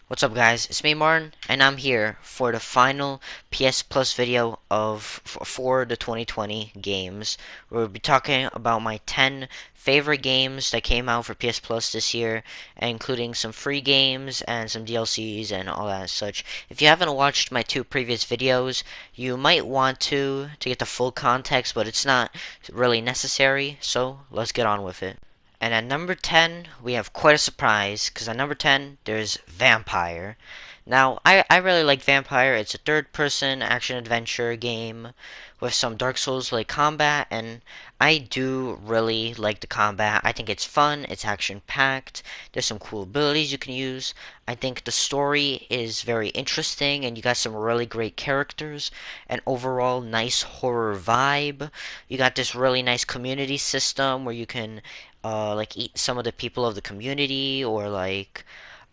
What's up, guys? It's me, Martin, and I'm here for the final PS Plus video for the 2020 games. We'll be talking about my 10 favorite games that came out for PS Plus this year, including some free games and some DLCs and all that such. If you haven't watched my two previous videos, you might want to get the full context, but it's not really necessary, so let's get on with it. And at number 10, we have quite a surprise, because at number 10, there's Vampire. Now, I really like Vampire. It's a third-person action-adventure game with some Dark Souls-like combat, and I do really like the combat. I think it's fun, it's action-packed, there's some cool abilities you can use. I think the story is very interesting, and you got some really great characters, and overall nice horror vibe. You got this really nice community system where you can like eat some of the people of the community, or like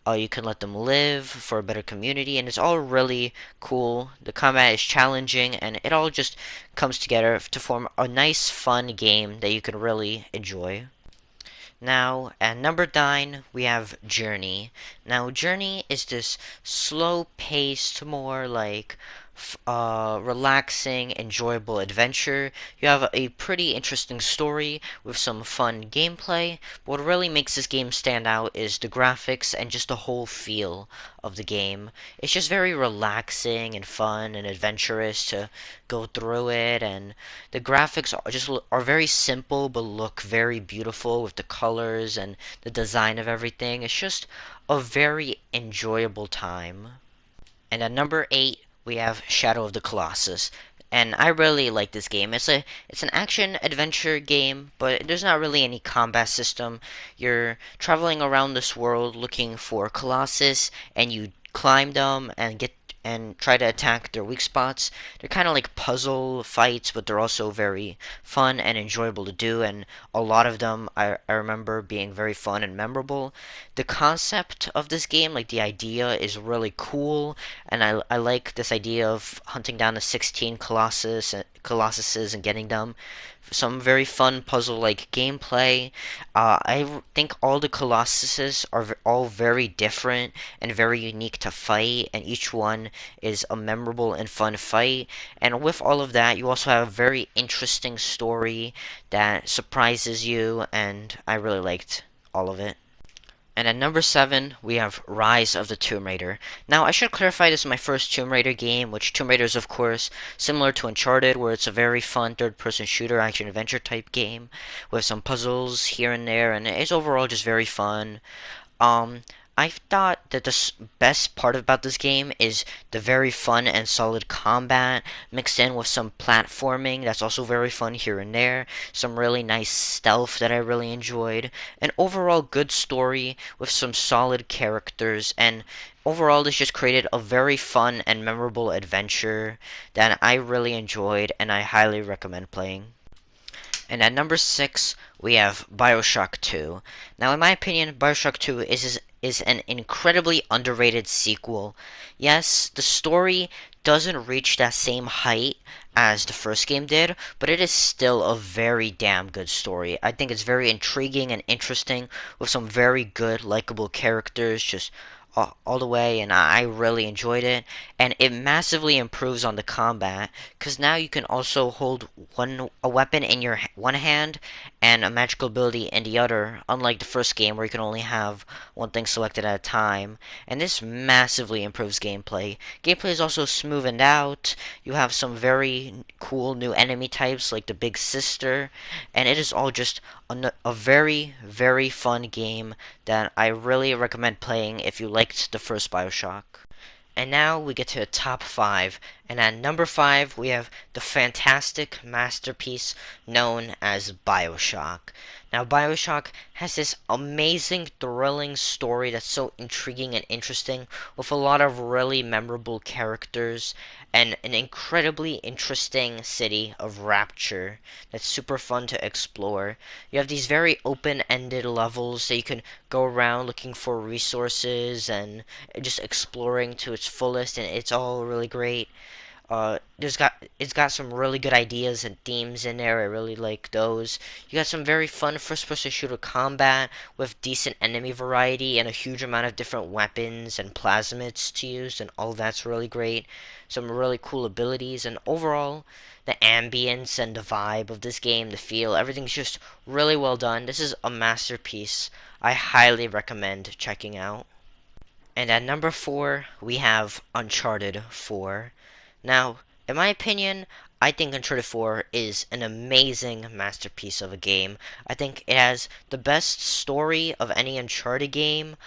you can let them live for a better community, and it's all really cool. The combat is challenging, and it all just comes together to form a nice, fun game that you can really enjoy. Now, at number 9, we have Journey. Now, Journey is this slow-paced, more like relaxing, enjoyable adventure. You have a pretty interesting story with some fun gameplay. What really makes this game stand out is the graphics and just the whole feel of the game. It's just very relaxing and fun and adventurous to go through it, and the graphics are very simple but look very beautiful with the colors and the design of everything. It's just a very enjoyable time. And at number 8, we have Shadow of the Colossus. And I really like this game. It's an action adventure game, but there's not really any combat system. You're traveling around this world looking for Colossus, and you climb them and get and try to attack their weak spots. They're kind of like puzzle fights, but they're also very fun and enjoyable to do, and a lot of them I remember being very fun and memorable. The concept of this game, like the idea, is really cool, and I like this idea of hunting down the 16 Colossuses and getting them. Some very fun puzzle-like gameplay. I think all the Colossuses are all very different and very unique to fight, and each one is a memorable and fun fight. And with all of that, you also have a very interesting story that surprises you, and I really liked all of it. And at number 7, we have Rise of the Tomb Raider. Now, I should clarify this is my first Tomb Raider game, which Tomb Raider is, of course, similar to Uncharted, where it's a very fun third-person shooter, action-adventure type game, with some puzzles here and there, and it's overall just very fun. Um, I thought that the best part about this game is the very fun and solid combat, mixed in with some platforming that's also very fun here and there, some really nice stealth that I really enjoyed, an overall good story with some solid characters, and overall this just created a very fun and memorable adventure that I really enjoyed and I highly recommend playing. And at number 6, we have BioShock 2. Now, in my opinion, BioShock 2 is an incredibly underrated sequel. Yes, the story doesn't reach that same height as the first game did, but it is still a very damn good story. I think it's very intriguing and interesting with some very good, likable characters, just all the way, and I really enjoyed it. And it massively improves on the combat, because now you can also hold a weapon in your one hand and a magical ability in the other, unlike the first game where you can only have one thing selected at a time. And this massively improves gameplay. Gameplay is also smoothened out. You have some very cool new enemy types like the Big Sister, and it is all just a very, very fun game that I really recommend playing if you liked the first BioShock. And now we get to the top 5. And at number 5, we have the fantastic masterpiece known as BioShock. Now, BioShock has this amazing, thrilling story that's so intriguing and interesting, with a lot of really memorable characters and an incredibly interesting city of Rapture that's super fun to explore. You have these very open-ended levels that you can go around looking for resources and just exploring to its fullest, and it's all really great. It's got some really good ideas and themes in there. I really like those. You got some very fun first-person shooter combat with decent enemy variety and a huge amount of different weapons and plasmids to use, and all that's really great. Some really cool abilities, and overall, the ambience and the vibe of this game, the feel, everything's just really well done. This is a masterpiece. I highly recommend checking out. And at number 4, we have Uncharted 4. Now, in my opinion, I think Uncharted 4 is an amazing masterpiece of a game. I think it has the best story of any Uncharted game.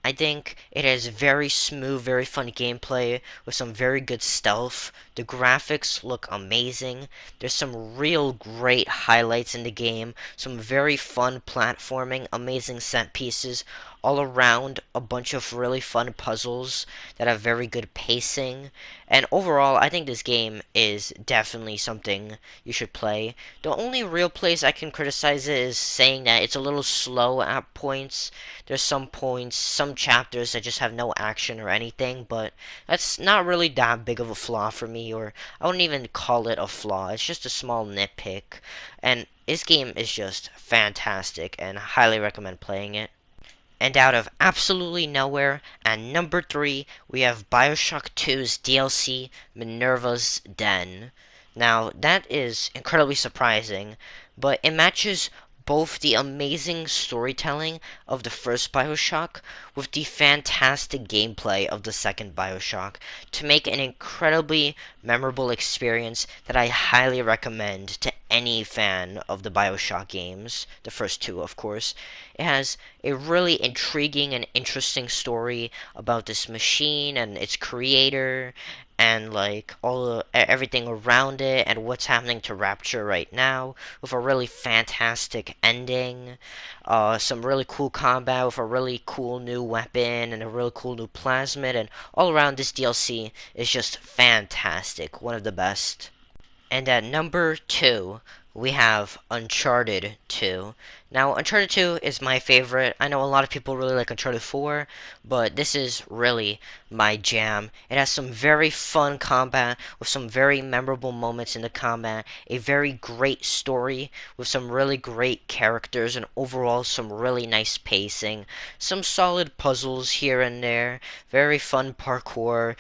I think it has very smooth, very fun gameplay with some very good stealth. The graphics look amazing. There's some real great highlights in the game. Some very fun platforming, amazing set pieces. All around, a bunch of really fun puzzles that have very good pacing. And overall, I think this game is definitely something you should play. The only real place I can criticize it is saying that it's a little slow at points. There's some points, some chapters that just have no action or anything, but that's not really that big of a flaw for me, or I wouldn't even call it a flaw. It's just a small nitpick. And this game is just fantastic, and I highly recommend playing it. And out of absolutely nowhere, at number 3, we have Bioshock 2's DLC, Minerva's Den. Now, that is incredibly surprising, but it matches both the amazing storytelling of the first Bioshock with the fantastic gameplay of the second Bioshock to make an incredibly memorable experience that I highly recommend to any fan of the Bioshock games, the first two, of course. It has a really intriguing and interesting story about this machine and its creator and like everything around it and what's happening to Rapture right now with a really fantastic ending, some really cool combat with a really cool new weapon and a really cool new plasmid, and all around this DLC is just fantastic, one of the best. And at number 2, we have Uncharted 2. Now, Uncharted 2 is my favorite. I know a lot of people really like Uncharted 4, but this is really my jam. It has some very fun combat with some very memorable moments in the combat, a very great story with some really great characters, and overall some really nice pacing, some solid puzzles here and there, very fun parkour,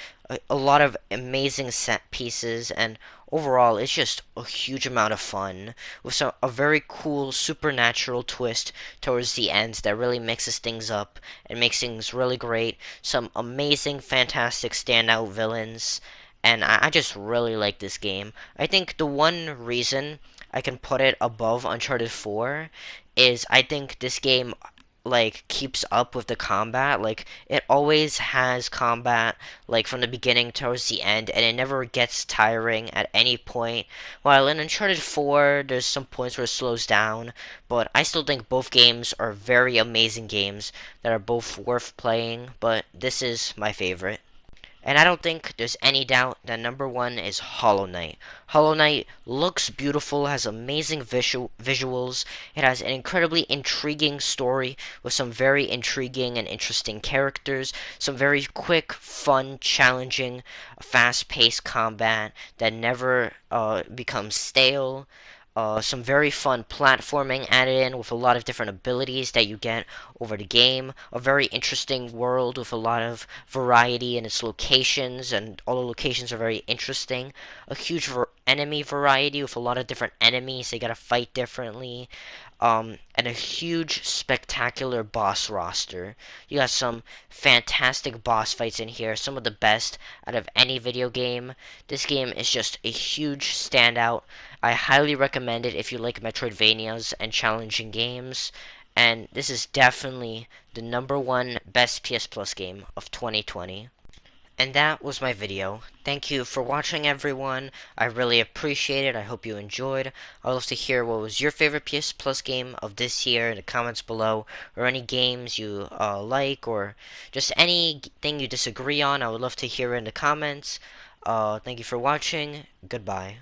a lot of amazing set pieces, and overall, it's just a huge amount of fun with a very cool supernatural twist towards the end that really mixes things up and makes things really great. Some amazing, fantastic standout villains, and I just really like this game. I think the one reason I can put it above Uncharted 4 is I think this game like keeps up with the combat. Like it always has combat like from the beginning towards the end, and it never gets tiring at any point. While in Uncharted 4 there's some points where it slows down, but I still think both games are very amazing games that are both worth playing, but this is my favorite. And I don't think there's any doubt that number 1 is Hollow Knight. Hollow Knight looks beautiful, has amazing visuals, it has an incredibly intriguing story with some very intriguing and interesting characters, some very quick, fun, challenging, fast-paced combat that never becomes stale. Some very fun platforming added in with a lot of different abilities that you get over the game. A very interesting world with a lot of variety in its locations, and all the locations are very interesting. A huge enemy variety with a lot of different enemies. They gotta fight differently. And a huge, spectacular boss roster. You got some fantastic boss fights in here, some of the best out of any video game. This game is just a huge standout. I highly recommend it if you like Metroidvanias and challenging games. And this is definitely the number 1 best PS Plus game of 2020. And that was my video. Thank you for watching, everyone. I really appreciate it. I hope you enjoyed. I'd love to hear what was your favorite PS Plus game of this year in the comments below, or any games you like, or just anything you disagree on. I would love to hear in the comments. Thank you for watching. Goodbye.